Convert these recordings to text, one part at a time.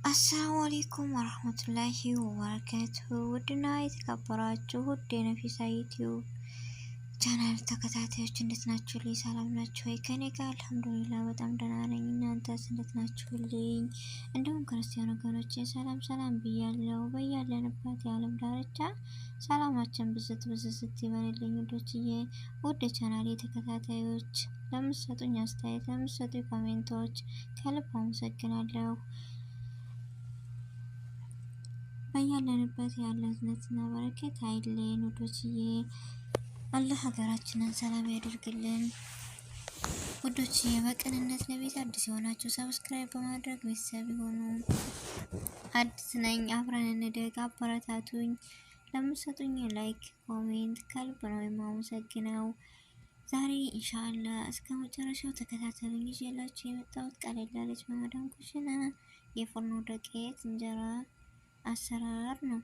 አሰላሙ አለይኩም ወራህመቱላሂ ወበረካቱሁ። ውድና የተከበራችሁ ውድ የነፊሳ ዩቲዩብ ቻናል ተከታታዮች እንዴት ናችሁልኝ? ሰላም ናችሁ ወይ? ከኔ ጋር አልሐምዱሊላህ በጣም ደህና ነኝ። እናንተስ እንዴት ናችሁልኝ? እንዲሁም ክርስቲያን ወገኖቼ ሰላም ብያለሁ። በያለንበት የዓለም ዳርቻ ሰላማችን ብዝት ይበልልኝ። ውዶችዬ ውድ ቻናሌ ተከታታዮች ለምትሰጡኝ አስተያየት፣ ለምትሰጡኝ ኮሜንቶች ከልብ አመሰግናለሁ። በያለንበት ያለ እዝነትና በረከት አይለየን ውዶችዬ። አላህ ሀገራችንን ሰላም ያደርግልን ውዶችዬ። በቅንነት ለቤት አዲስ የሆናችሁ ሰብስክራይብ በማድረግ ቤተሰብ ይሁኑ። አዲስ ነኝ፣ አብረን እንደግ፣ አበረታቱኝ። ለምትሰጡኝ ላይክ ኮሜንት ከልብ ነው የማመሰግነው። ዛሬ ኢንሻአላህ እስከ መጨረሻው ተከታተሉኝ። ይዤላችሁ የመጣሁት ቀለል ያለች በመዳም ኩሽና የፍርኖ ዱቄት እንጀራ አሰራር ነው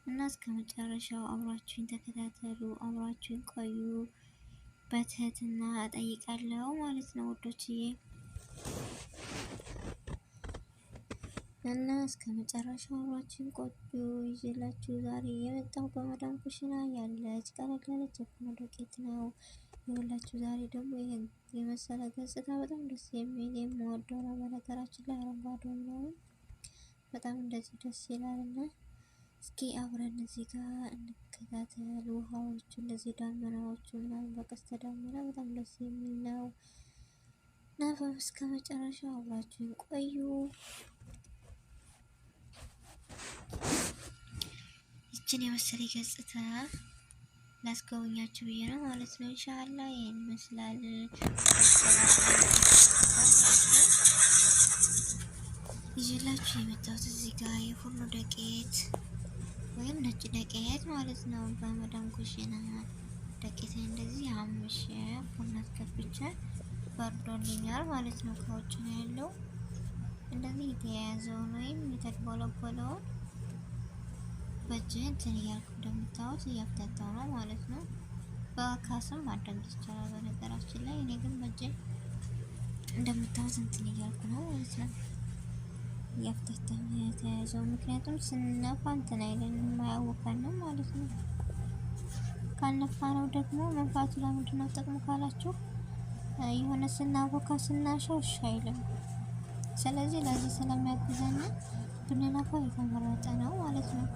እና እስከ መጨረሻው አብራችሁኝ ተከታተሉ፣ አብራችሁኝ ቆዩ በትህትና እጠይቃለሁ ማለት ነው ውዶችዬ። እና እስከ መጨረሻው አብራችሁኝ ቆዩ። ይዤላችሁ ዛሬ የመጣሁ በመዳም ኩሽና ያለች ቀለል ያለች የፍርኖ ዱቄት ነው። ይኸውላችሁ ዛሬ ደግሞ ይሄን የመሰለ ገጽታ በጣም ደስ የሚል የምወደው ነው። በነገራችን ላይ አረንጓዴ ነው በጣም እንደዚህ ደስ ይላልና እስኪ አብረን እዚህ ጋር እንከታተል። ውሃዎቹ እንደዚህ ዳመናዎቹ ምናምን በቀስተ ደመና በጣም ደስ የሚል ነው እና እስከ መጨረሻው አብራችሁን ቆዩ። ይችን የመሰለ ገጽታ ላስጎብኛችሁ ብዬ ነው ማለት ነው። ኢንሻአላህ ይሄን ይመስላል። ይዤላችሁ የመጣሁት እዚህ ጋር የፍርኖ ዱቄት ወይም ነጭ ዱቄት ማለት ነው። በመዳም ኩሽና ዱቄት እንደዚህ አምሽ ቡና አስገብቼ በርዶልኛል ማለት ነው። ከውጭ ነው ያለው እንደዚህ የተያያዘውን ወይም የተድቦለቦለውን በእጅ እንትን እያልኩ እንደምታዩት እያፍታታው ነው ማለት ነው። በካስም ማድረግ ይቻላል በነገራችን ላይ። እኔ ግን በእጅ እንደምታዩት እንትን እያልኩ ነው ማለት ነው። እያፍታታው የተያያዘው ምክንያቱም ስንነፋ እንትን አይለንም የማያወቀንም ማለት ነው። ካልነፋ ነው ደግሞ መንፋቱ ለምንድን ነው ጥቅሙ ካላችሁ የሆነ ስናቦካ ስናሻው እሺ አይልም። ስለዚህ ለዚህ ስለሚያግዘን ብንነፋው የተመረጠ ነው ማለት ነው።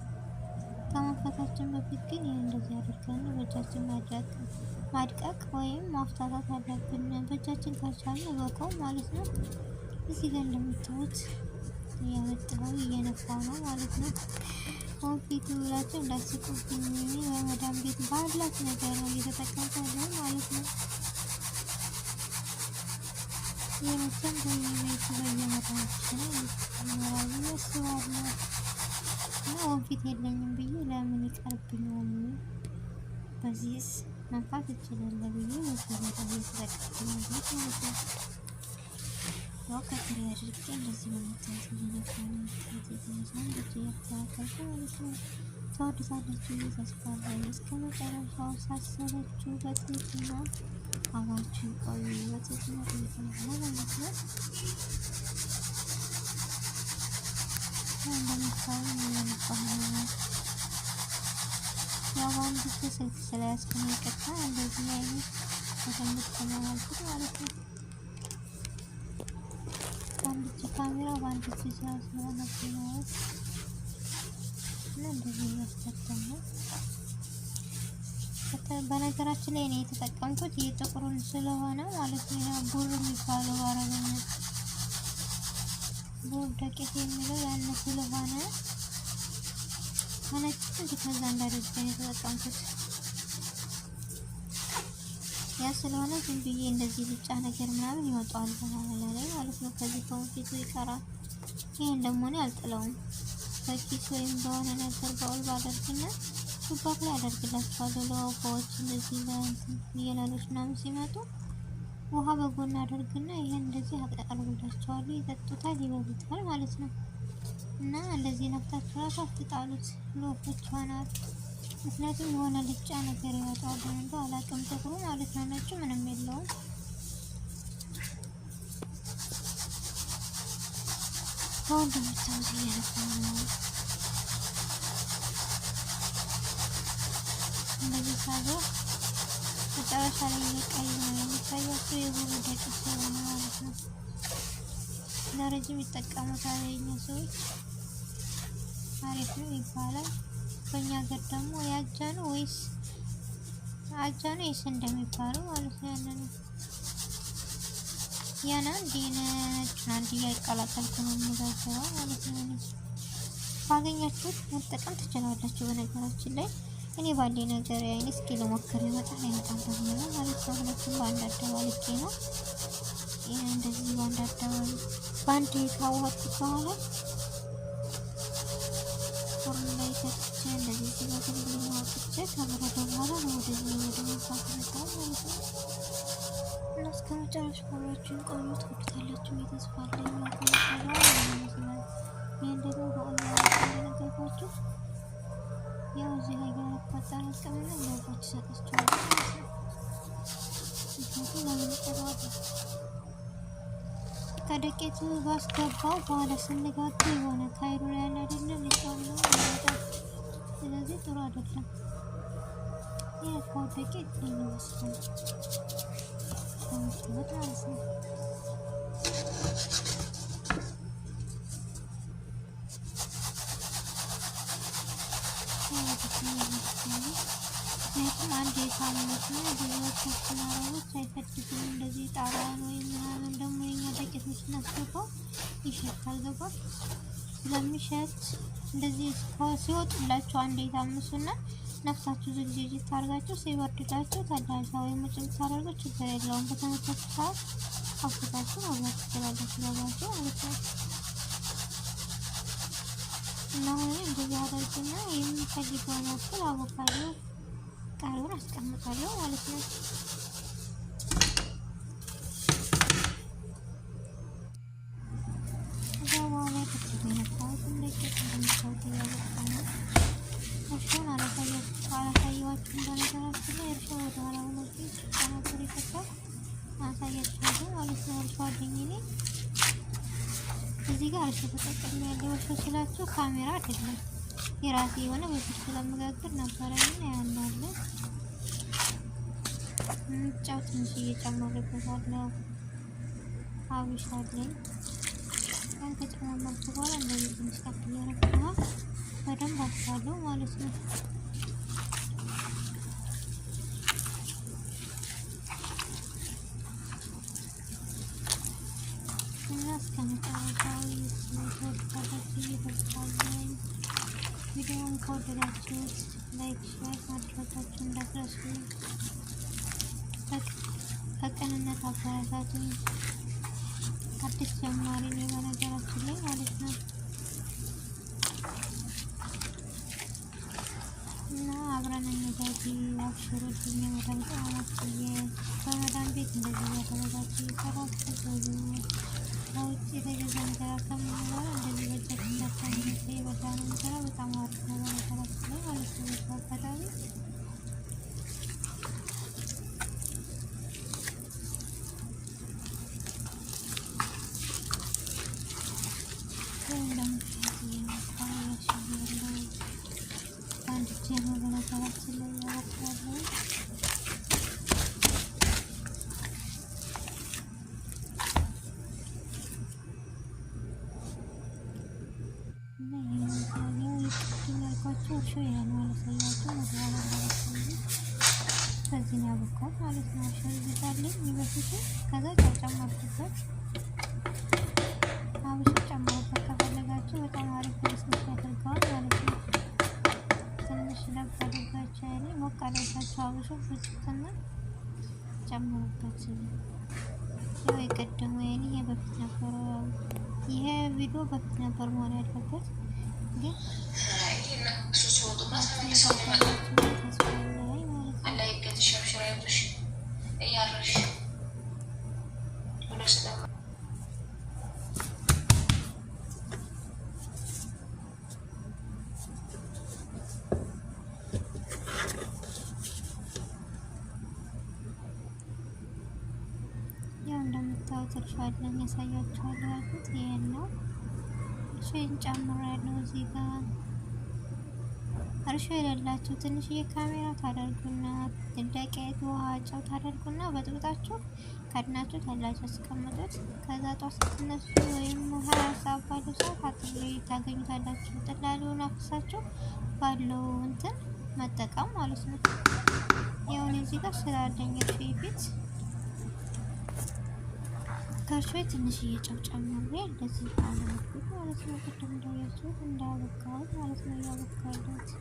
ከመንፋታችን በፊት ግን ይህ እንደዚህ አድርገን በእጃችን ማድቀቅ ወይም ማፍታታት አለብን። በእጃችን ካልቻልን በቀው ማለት ነው። እዚህ ጋር እንደምታዩት እያመጣሁ እየነፋው ነው ማለት ነው። ወንፊት ብላችሁ እንዳትስቁብኝ፣ በመዳም ቤት ባላት ነገር ነው እየተጠቀምኩ ያለው ማለት ነው። የመሰን በየቤቱ በየመዳችን ይኖራል ያስባለሁ እና ወንፊት የለኝም ብዬ ለምን ይቀርብኛል? በዚህስ መንፋት እችላለሁ ብዬ መሰረታ እየተጠቀምኩ ማለት ነው። ያው ከትሪ አድርጌ እንደዚህ በመታየት እየነፋው ነው እንደዚህ እያስተካከልኩ ማለት ነው። ተወዱታላችሁ ብዬ ተስፋ አለኝ። እስከ መጨረሻው ሳሰለችሁ በትህትና አብራችሁን ቆዩ። በትህትና ቆይተናል ማለት ነው። እንደምታዩት እየነፋሁ ነው። ያው በአንድ እጅ ስልክ ስለያዝኩ ነው ይቅርታ። እንደዚህ አይነት በደንብ ተመላልኩት ማለት ነው። በአንድ እጅ ካሜራ በአንድ እጅ ስራ ስለሆነ ማለት እና እንደዚህ እያስጠቀም ነው። በነገራችን ላይ እኔ የተጠቀምኩት የጥቁሩን ስለሆነ ማለት ነው። ያ ቡር የሚባለው በአረበኛ ቡር ዱቄት የሚለው ያን ስለሆነ ከነጭ እንዴት ከዛ እንዳደረገ የተጠቀምኩት ያ ስለሆነ ዝም ብዬ እንደዚህ ብጫ ነገር ምናምን ይወጣዋል በኋላ ላይ ማለት ነው። ከዚህ ከወንፊቱ ይቀራል። ይሄን ደግሞ እኔ አልጥለውም። በኪስ ወይም በሆነ ነገር በወልባ አደርግና ሹባክ ላይ አደርግላቸዋለሁ። ለወፎች እንደዚህ ለየለሎች ምናምን ሲመጡ ውሃ በጎን አደርግና ይሄን እንደዚህ አቀርብላቸዋለሁ። ይጠጡታል፣ ይበሉታል ማለት ነው። እና እንደዚህ ነፍታችሁ ራሱ አትጣሉት፣ ለወፎች ይሆናል። ምክንያቱም የሆነ ልጫ ነገር ይወጣል እንደው አላውቅም፣ ጥቁሩ ማለት ነው። ነጩ ምንም የለውም። አሁን እንደምታዩት እየነፋው ነው። እንደዚህ ሳይሆን መጨረሻ ላይ የቀይ ነው የሚታያቸው የሆነ ደቂቅ የሆነ ማለት ነው። ለረጅም ይጠቀሙታል የኛ ሰዎች፣ አሪፍ ነው ይባላል። በእኛ ሀገር ደግሞ ያጃ ነው ወይስ አጃ ነው ወይስ እንደሚባለው ማለት ነው። ያንን አንድ እያቀላቀልኩ ነው የምጋግረው ማለት ነው። ባገኛችሁት መጠቀም ትችላላችሁ። በነገራችን ላይ እኔ ባለኝ ነገር ያይኔ እስኪ ልሞክር ይመጣል አይመጣም ደግሞ ማለት ነው። ሁለቱም በአንድ አደባልቄ ነው እንደዚህ በአንድ ካዋጥኩት በኋላ ፎርን ላይ ከትቼ እንደዚህ ሲበስልልኝ አውጥቼ ከበረደ በኋላ ነው ወደዚህ ወደ መብራት መጣው ማለት ነው። እና እስከ መጨረሻ አብራችሁን ቆዩ፣ ትወዱታላችሁ ብዬ ተስፋ አለኝ። ይህን ደግሞ በኦንላይን እንደነገርኳችሁ ያው እዚህ ላይ ያረኳጣን አስቀምና ለቦች ሰጣችኋለሁ ማለት ነው። ምክንያቱም ለምን ይጠራዋል ከደቄቱ ባስገባው በኋላ ስንጋግር የሆነ ካይሮ ላይ ያለ አይደለም ሊጣው ነው ይወጣል። ስለዚህ ጥሩ አይደለም። የረካው ደቄት ይመስላል ከምትወጣ ማለት ነው። ምክንያቱም አንድ የታመት ነው ብዙዎቻችን አረቦች አይፈድግም እንደዚህ ጣራውን ወይም ምናምን ደግሞ የኛ ደቄቶች እናስገባው ይሸታል። ገባል ስለሚሸት እንደዚህ ሲወጡላቸው አንድ የታምሱና ነፍሳችሁ ዝግጅት ታርጋችሁ ሲወርድላችሁ ታዳሳ ወይም ምጭም ታደርጉ ችግር የለውም። በተመቻችሁ ሰዓት አፍታችሁ መብላት ትችላላችሁ ለባችሁ ማለት ነው። እና አሁን እንደዚህ አደርግና የሚፈልገውን ያክል አቮካዶ ቃሪያውን አስቀምጣለሁ ማለት ነው። ከዛ በኋላ ክትፎ የነካሁት እንደቄት እንደምታውቁ እያበቃ ነው። እርሻውን አላሳየኋችሁም። በነገራችን ላይ እርሻ ወደ ኋላ ሆኖ ነበር የፈታው አሳያችኋለሁ ማለት ነው። እርሻ አለኝ እኔ እዚህ ጋር እርሻ ተጠቅሜ ያለው እርሻ ስላችሁ ካሜራ አይደለም የራሴ የሆነ በፊት ስለምጋግር ነበረ። ግን ያናለ ጫው ትንሽ እየጨመረበታለሁ። አብሽ አለኝ ያን ከጨመርኩ በኋላ እንደዚህ ትንሽ ከፍ እያደረግኩ በደንብ አፍሳለሁ ማለት ነው። እና እስከ መጨረሻው ተወዳዳችሁ እየተስፋለኝ። ቪዲዮውን ከወደዳችሁት ላይክ፣ ሼር ማድረጋችሁ እንዳትረሱ። በቅንነት አበረታቱኝ። አዲስ ጀማሪ ነው በነገራችን ላይ ማለት ነው። እና አብረን እንደዚህ አብሽሩልኝ። የመዳም ቅመሞችዬ በመዳም ቤት እንደዚህ ያደረጋችሁ ይሰራችሁ ብዙ ከውጭ የተገዛ እንጀራ ከምንበላ እንደዚህ በእጃችን እንዳታምኑት። የበላነው እንጀራ በጣም አሪፍ ነው በነገራችን ላይ ማለት ነው። በአጋጣሚ አንድ ጀሞ በነገራችን ላይ ያወጣለሁ። እርሾ ያን ማለት በዚህ ነው ያበቃው ማለት ነው። እርሾ ይዛልኝ ይበስል። ከዛ ጨመርኩበት፣ አብሽ ጨመርኩበት። ከፈለጋችሁ በጣም አሪፍ ፍርስስ ያደርገዋል ማለት ነው። ትንሽ ለብ አድርጋችሁ ያኔ ሞቅ አድርጋችሁ አብሹ ፍጭትና ጨመሩበት። ያው የቀደሙ ያኔ በፊት ነበር፣ ይሄ ቪዲዮ በፊት ነበር መሆን ያለበት ግን ያው እንደምታዩት እርሻ አለኝ ያሳያችኋለሁ ያልኩት ይሄን ነው። እሺን ጨምራለሁ። እዚህ ጋር እርሾ የሌላችሁ ትንሽዬ ካሜራ ታደርጉና ደቂቃ ውሃ ጨው ታደርጉና በጥብጣችሁ ከድናችሁ ታላችሁ አስቀምጡት። ከዛ ጧት ስትነሱ ወይም 24 ሰዓት ባለው ሰዓት አጥር ላይ ታገኙታላችሁ። ጥላሉን አፍሳችሁ ባለው እንትን መጠቀም ማለት ነው። ያው እዚህ ጋር ስላለኝ እርሾ ፊት ከእርሾ ትንሽዬ ጨው ጨምሬ እንደዚህ አለኩት ማለት ነው። ቅድም እንዳያችሁት እንዳያበቃሁት ማለት ነው። ያበቃሁት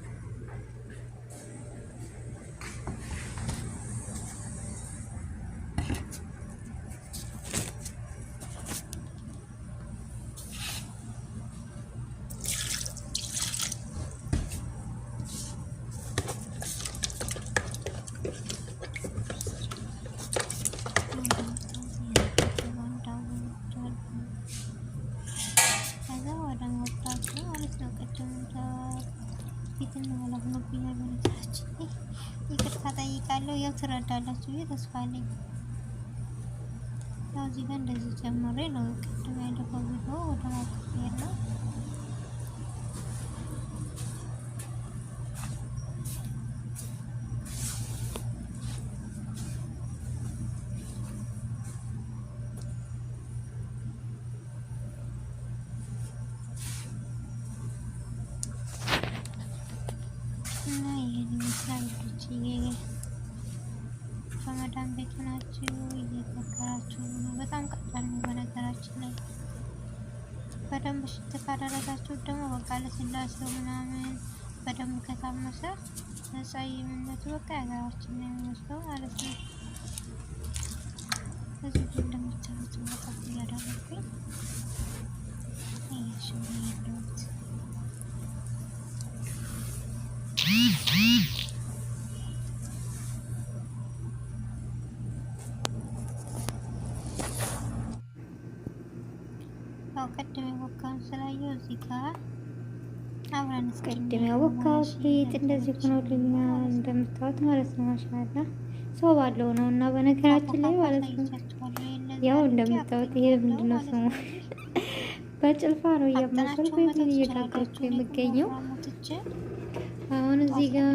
ፊትን ማለት ነው። በነገራችን ይቅርታ ጠይቃለሁ። ያው ትረዳላችሁ ብዬ ተስፋ አለኝ። ያው እዚህ ጋር እንደዚህ ጀምሬ ነው ቅድም ያለፈው ቪዲዮ ወደ ማቀየር ነው። እና ይሄን ይመስላል ልጆችዬ። በመዳም ቤት ናችሁ እየተከራችሁ ነው። በጣም ቀላል ነው በነገራችን ላይ። በደንብ ሽት ካደረጋችሁ ደግሞ በቃ ለስላሴው ምናምን በደንብ ከታመሰ ጸይምነቱ በቃ የሀገራችን ነው የሚመስለው ማለት ነው። እዚህ እንደምታዩት መጣፍ እያደረኩኝ እያሽው ያለሁት ያው ቅድም ያቦካውን ስላየው እዚህ ጋር አብረን ቅድም ያቦካሁት ሊጥ እንደዚህ ሆኖልኛል እንደምታዩት ማለት ነው። ማሻአላ ሰው ባለው ነው እና በነገራችን ላይ ማለት ነው ያው እንደምታዩት ይሄ ምንድነው ስሙ በጭልፋ ነው እያመሰልኩ እየጋገርኩ የሚገኘው። አሁን እዚህ ጋር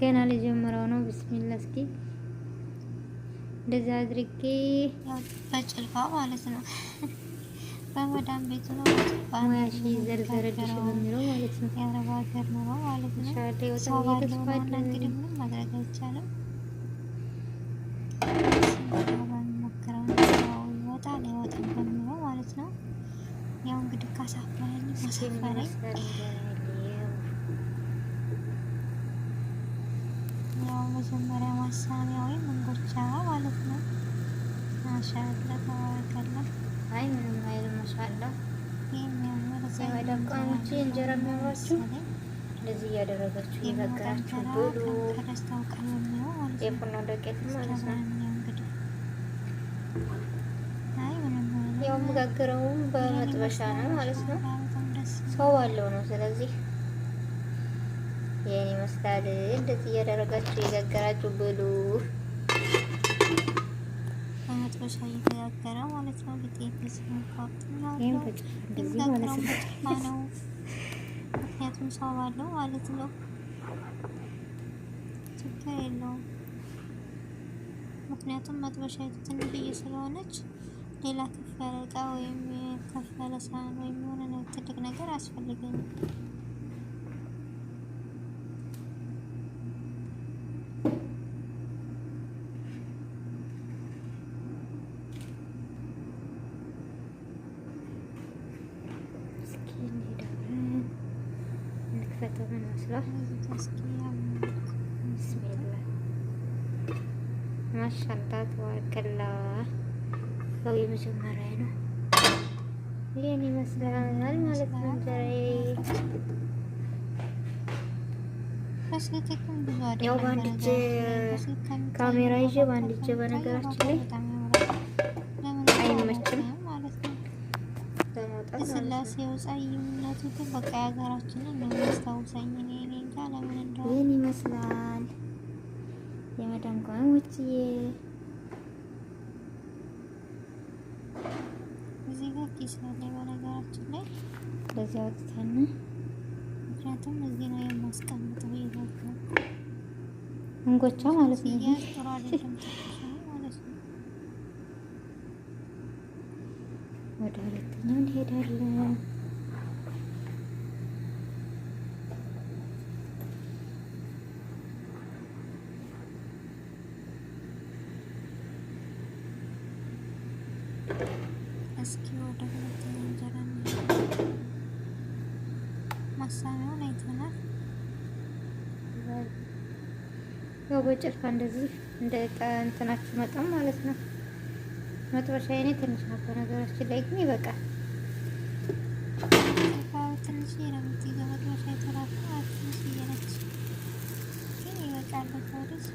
ገና ልጀምረው ነው። ቢስሚላህ እስኪ እንደዛ አድርጌ በጭልፋ ማለት ነው። በመዳም ቤት ነው ባያሽ ዘርዘረልሽ በሚለው ማለት ነው። የአረብ ሀገር ነው ማለት ነው። ሰው ባለው ነው እንግዲህ ምንም ማድረግ አይቻልም። ሞክረው ነው ይወጣል አይወጣም በሚለው ማለት ነው። ያው እንግዲህ ካሳፈረኝ ማሳፈረኝ ያው መጀመሪያ ማሳሚያ ወይም እንጎቻ ማለት ነው። ማሻአላ ተባረከላ። አይ ምንም አይልም ማሻአላ። የመዳቃሞች እንጀራ የሚያምራችሁ እንደዚህ እያደረጋችሁ እየጋገራችሁ ብሉ። ከደስታው ቀን ነው ማለት ነው። የፉርኖ ዱቄት ማለት ነው። ያው የምጋግረውም በመጥበሻ ነው ማለት ነው። ሰው ባለው ነው። ስለዚህ ይሄን ይመስላል። እንደዚህ እያደረጋችሁ እየጋገራችሁ ብሉ። በመጥበሻ እየተጋገረ ማለት ነው። ሊጤ ነው እንደዚህ ማለት ነው። ምክንያቱም ሰው ባለው ማለት ነው። ችግር የለውም። ምክንያቱም መጥበሻ ትንሽዬ ስለሆነች ሌላ ከፍ ያለ እቃ ወይም ከፍ ያለ ሳህን ወይም የሆነ ትልቅ ነገር አያስፈልገኝም። እስኪ እንሄዳለን። እንክፈተው ምን መስሏል? ቢስሚላህ ማሻአላ ተባረከላ። ያው የመጀመሪያ ነው። ይሄን ይመስላል ማለት ነው። ያው በአንድ እጅ ካሜራ ይዤ በአንድ እጅ በነገራችን ላይ አይመችም ለማውጣት ስላሴው ጸይምነቱ ግን በቃ የሀገራችንን ነው የሚያስታውሰኝ። እኔ እንጃ ለምን እንደሆነ። ይሄን ይመስላል የመዳም ቅመሞችዬ ኪስ አለ በነገራችን ላይ ለዚህ አውጥተን ምክንያቱም እዚህ ነው የማስቀምጠው ይላል እንጎቻ ማለት ነው። ይሄ ጥሩ አይደለም ማለት ነው። ወደ ሁለተኛው እንሄዳለን። እስኪ ወደ ሁለተኛው እንጀራ ማሳሚያውን አይተናል። ያው በጭልፋ እንደዚህ እንደ እንትናችሁ መጠን ማለት ነው። መጥበሻ የኔ ትንሽ ነበር ነገራችን ላይ ግን ይበቃል። ጭልፋው ትንሽ የረምት መጥበሻ የተራፈ ትንሽ እየነች ግን ይበቃል። ወደስ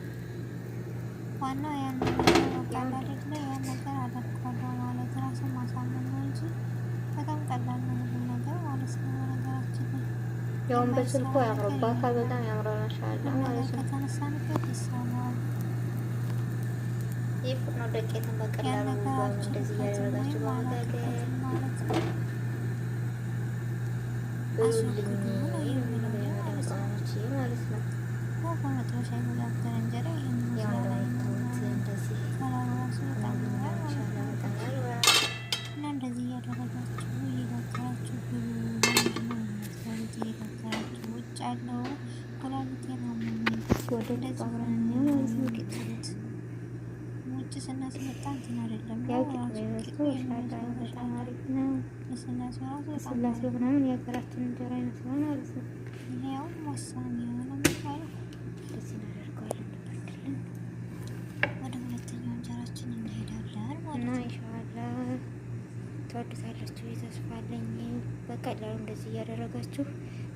ዋናው ያን ነገር አይደለ ያን ነገር አደርጋለሁ ማለት ራስን ማሳመን ነው እንጂ በጣም ቀላል ነው ሁሉ ነገር ማለት ነው። ነገራችን ላይ ያውም በስልኩ ያምርባታል። በጣም ያምራል ማሻአላ ማለት ነው። ከተነሳንበት ይሳናል። ይህ ፉርኖ ዱቄትን በቀላሉ እንደዚህ እያደረጋችሁ በመጋገር ማለት ነው። ብሉልኝ ማለት ነው። በመጥበሻ የመጋገር እንጀራ ይሄን እንደዚህ ከራሱ በጣም እና እንደዚህ እያደረጋችሁ እየጋገራችሁ ውጭ ያለው ኩላሊት የማመን ወደ ጸጉረን ውጭ ስናስመጣ እንትን አይደለም ስላሴው ምናምን የሀገራችን እንጀራ ይመስላል ማለት ነው። ይሄው ማሳሚያ ነው የሚባለው። እንደዚህ እናደርገዋለን። ወደ ሁለተኛው እንጀራችን እንሄዳለን ማለት ነው። ኢንሻአላህ ትወዱታላችሁ ተስፋ አለኝ። በቀላሉ እንደዚህ እያደረጋችሁ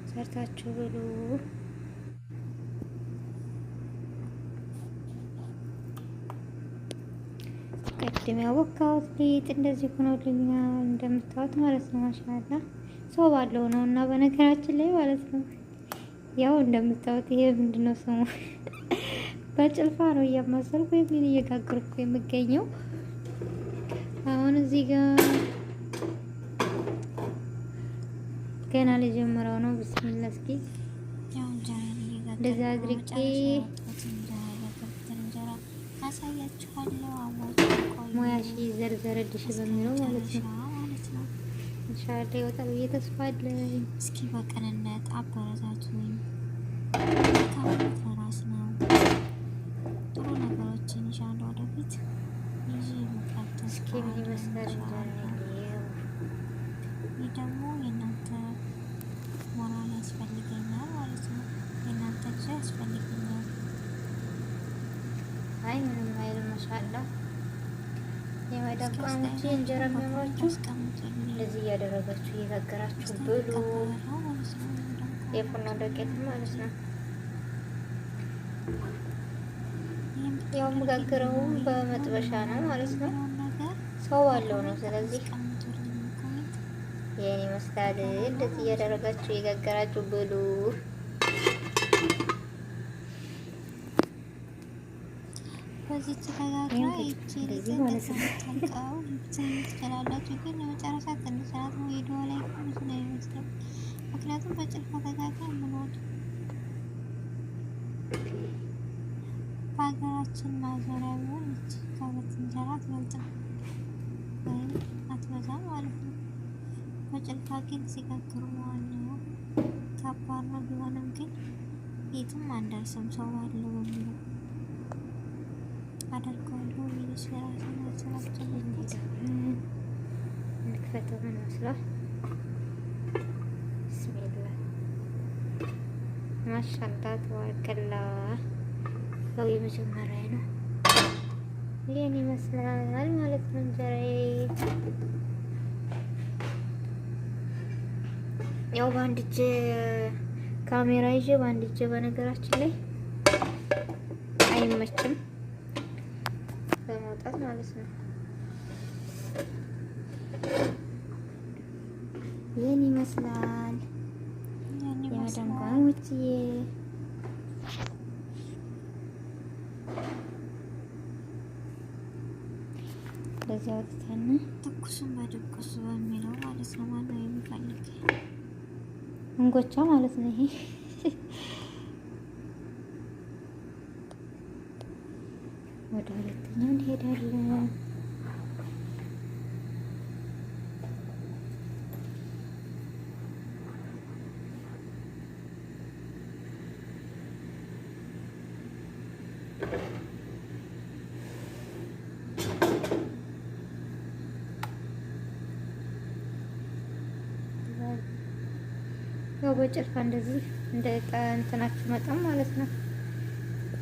ሰርታችሁ ብሉ። ቅድም ያቦካሁት ሊጥ እንደዚህ ሆኖልኛል እንደምታዩት ማለት ነው። ማሻአላ ሰው ባለው ነው እና በነገራችን ላይ ማለት ነው ያው እንደምታዩት ይሄ ምንድነው ስሙ በጭልፋ ነው እያማሰልኩ ወይም እየጋገርኩ የምገኘው። አሁን እዚህ ጋር ገና ልጀምረው ነው። ቢስሚላ እስኪ እንደዛ አድርጌ አሳያችኋለሁ። ሙያሽ ዘርዘረድሽ በሚለው ማለት ነው። ኢንሻአላህ ይወጣል ብዬ ተስፋ አለኝ። እስኪ በቅንነት አበረታቱኝ። ከራስ ነው ጥሩ ነገሮችን ኢንሻአላህ ወደፊት ይዤ መጣት እስኪ ይመስላል። ይህ ደግሞ የእናንተ ሞራል ያስፈልገኛል ማለት ነው። የእናንተ እጅ ያስፈልገኛል። አይ ምንም አይልም። ማሻአላህ የመዳብ ቋንቋ እንጀራ የሚያምራችሁ እንደዚህ እያደረጋችሁ እየጋገራችሁ ብሉ። የፉርኖ ዱቄት ማለት ነው። ያው የምጋግረው በመጥበሻ ነው ማለት ነው። ሰው ባለው ነው። ስለዚህ የኔ መስታል እንደዚህ እያደረጋችሁ እየጋገራችሁ ብሉ። በዚህ ተጋጋራ እቺ እንደዚህ ተንቀው ትችላላችሁ። ግን የመጨረሻ ትንሽ ሰዓት ነው ቪዲዮ ላይ ብዙ ነው የሚመስለው። ምክንያቱም በጭልፋ ተጋጋራ ምንወድ በሀገራችን ማዞሪያ ቢሆን እቺ ከቤት እንጀራ አትበልጥም ወይም አትበዛም ማለት ነው። በጭልፋ ግን ሲጋግሩ ዋናው ከባድ ነው። ቢሆንም ግን የትም አንደርስም ሰው ባለው በሚለው አደርገዋለሁ። ይልሽ ራሱ ማሰላቸው እንክፈተው ምን መስሏል? ቢስሚላህ ማሻአላህ ተባረከላ። ያው የመጀመሪያ ነው። ይሄን ይመስላል ማለት ነው እንጀራዬ። ያው በአንድ እጅ ካሜራ ይዤ በአንድ እጅ በነገራችን ላይ አይመችም በመውጣት ማለት ነው። ይህን ይመስላል የመዳም ቅመሞችዬ። ስለዚህ አውጥተን ትኩሱን በድቁሱ በሚለው ማለት ነው። ማነው የሚፈልግ እንጎቻ ማለት ነው ይሄ። ወደ ሁለተኛው እንሄዳለን። ያው በጭልፋ እንደዚህ እንደ እንትናችሁ መጠን ማለት ነው።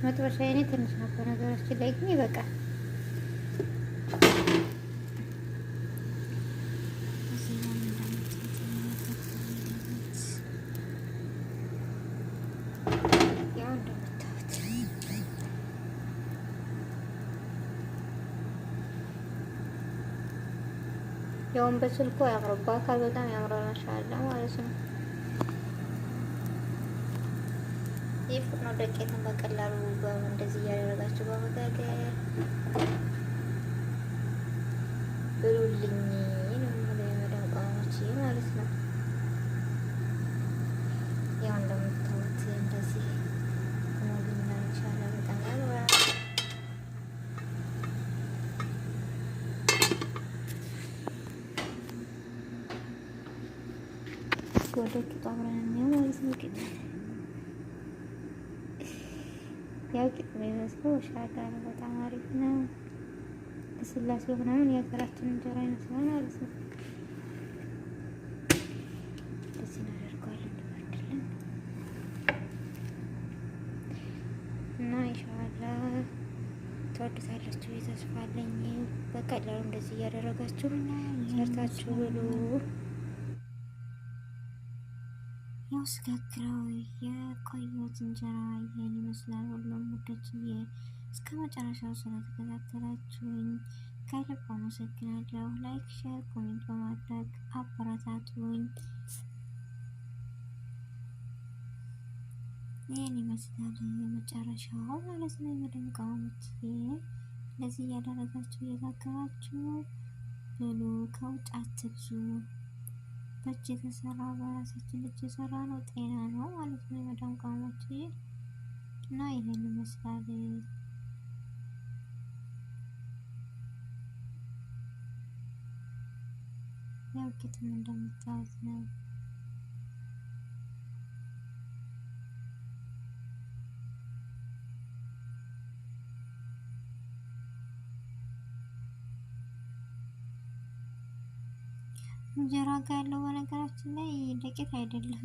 መጥበሻ የኔ ትንሽ ነበር ነገራችን ላይ ግን ይበቃል። ያውን በስልኩ ያምራል፣ በአካል በጣም ያምራል። ማሻአላ ማለት ነው። ይህ ፍርኖ ዱቄትን በቀላሉ እንደዚህ እያደረጋችሁ በመጋገር ብሉልኝ ነው የምለው የመዳም ቅመሞች ማለት ነው። ያው እንደምታዩት እንደዚህ ሆኖልኛ ይቻላል። በጣም ያምራል። ወደ ቂጡ አብረን እንየው ማለት ነው። ቂጡ ያው ቂጡ የሚመስለው ሻጋ ነው። በጣም አሪፍ ነው። ለስላሴው ምናምን የሀገራችን እንጀራ ይመስላል ማለት ነው። እንደዚህ እናደርገዋለን እንዲወርድልን እና ኢንሻአላህ ትወዱታላችሁ ተስፋ አለኝ። በቀላሉ እንደዚህ እያደረጋችሁ ሰርታችሁ ብሉ። ያው ስጋግራው የቆየሁት እንጀራ ይሄን ይመስላል። ሁሉም ውዶችዬ እስከ መጨረሻው ስለተከታተላችሁኝ ከልብ አመሰግናለሁ። ላይክ፣ ሼር፣ ኮሜንት በማድረግ አበረታቱኝ። ይሄን ይመስላል የመጨረሻው ማለት ነው። የመደንቃውት እንደዚህ እያደረጋችሁ እየጋገራችሁ ብሉ። ከውጭ አትግዙ። በእጅ የተሰራ በራሳችን እጅ የሰራ ነው ጤና ነው ማለት ነው። የመዳም ቅመሞች እና ይሄን ይመስላል። ያው ቂጡም እንደምታዩት ነው። እንጀራ ጋር ያለው በነገራችን ላይ ዱቄት አይደለም።